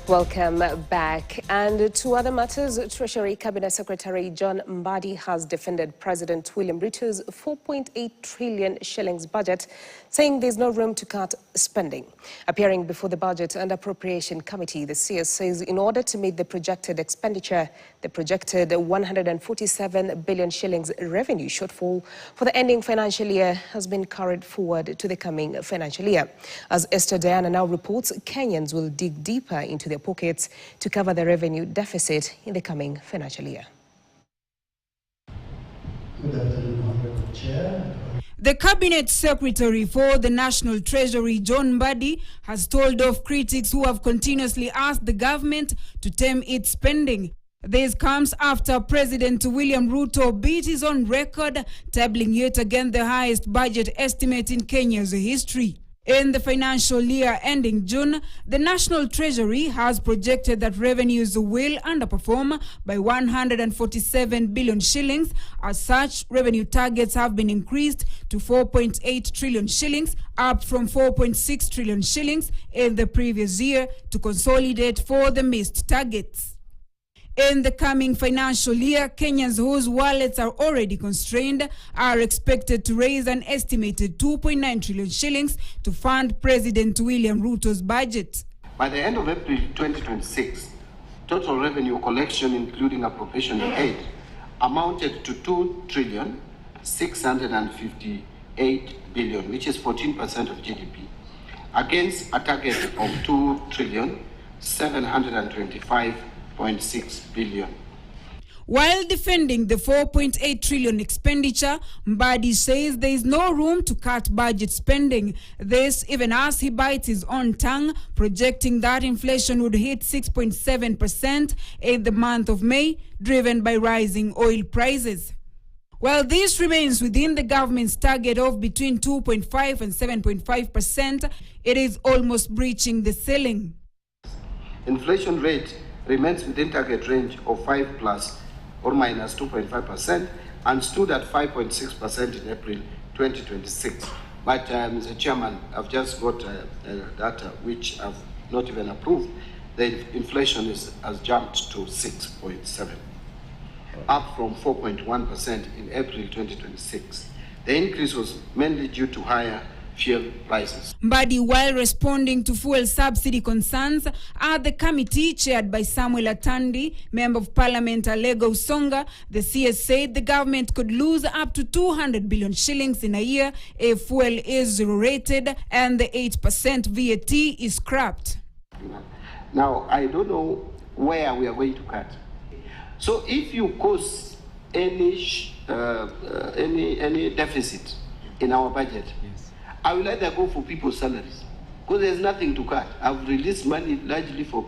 Welcome back. And to other matters, Treasury Cabinet Secretary John Mbadi has defended President William Ruto's 4.8 trillion shillings budget, saying there's no room to cut spending. Appearing before the Budget and Appropriation Committee, the CS says in order to meet the projected expenditure, the projected 147 billion shillings revenue shortfall for the ending financial year has been carried forward to the coming financial year. As Esther Diana now reports, Kenyans will dig deeper into their pockets to cover the revenue deficit in the coming financial year. Good afternoon, Honorable Chair. The Cabinet Secretary for the National Treasury, John Mbadi, has told off critics who have continuously asked the government to tame its spending. This comes after President William Ruto beat his own record, tabling yet again the highest budget estimate in Kenya's history. In the financial year ending June, the National Treasury has projected that revenues will underperform by 147 billion shillings. As such, revenue targets have been increased to 4.8 trillion shillings, up from 4.6 trillion shillings in the previous year, to consolidate for the missed targets. In the coming financial year, Kenyans whose wallets are already constrained are expected to raise an estimated 2.9 trillion shillings to fund President William Ruto's budget. By the end of April 2026, total revenue collection, including appropriation aid, amounted to 2,658 billion, which is 14% of GDP, against a target of 2,725.6 billion. While defending the 4.8 trillion expenditure, Mbadi says there is no room to cut budget spending. This even as he bites his own tongue, projecting that inflation would hit 6.7% in the month of May, driven by rising oil prices. While this remains within the government's target of between 2.5 and 7.5%, it is almost breaching the ceiling. Inflation rate remains within target range of 5 plus or minus 2.5% and stood at 5.6% in April 2026. But Mr. Chairman, I've just got data which I've not even approved. The inflation has jumped to 6.7%, up from 4.1% in April 2026. The increase was mainly due to higher fuel prices. Mbadi, while responding to fuel subsidy concerns at the committee chaired by Samuel Atandi, Member of Parliament Alego Usonga, the CS said the government could lose up to 200 billion shillings in a year if fuel is zero-rated and the 8% VAT is scrapped. Now, I don't know where we are going to cut. So if you cause any deficit in our budget, I will either go for people's salaries, because there's nothing to cut. I've released money largely for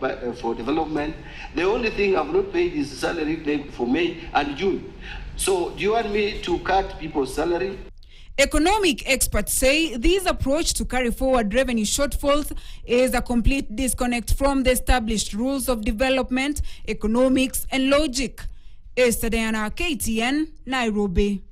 development. The only thing I've not paid is salary for May and June. So do you want me to cut people's salary? Economic experts say this approach to carry forward revenue shortfalls is a complete disconnect from the established rules of development, economics and logic. Esther Diana, KTN, Nairobi.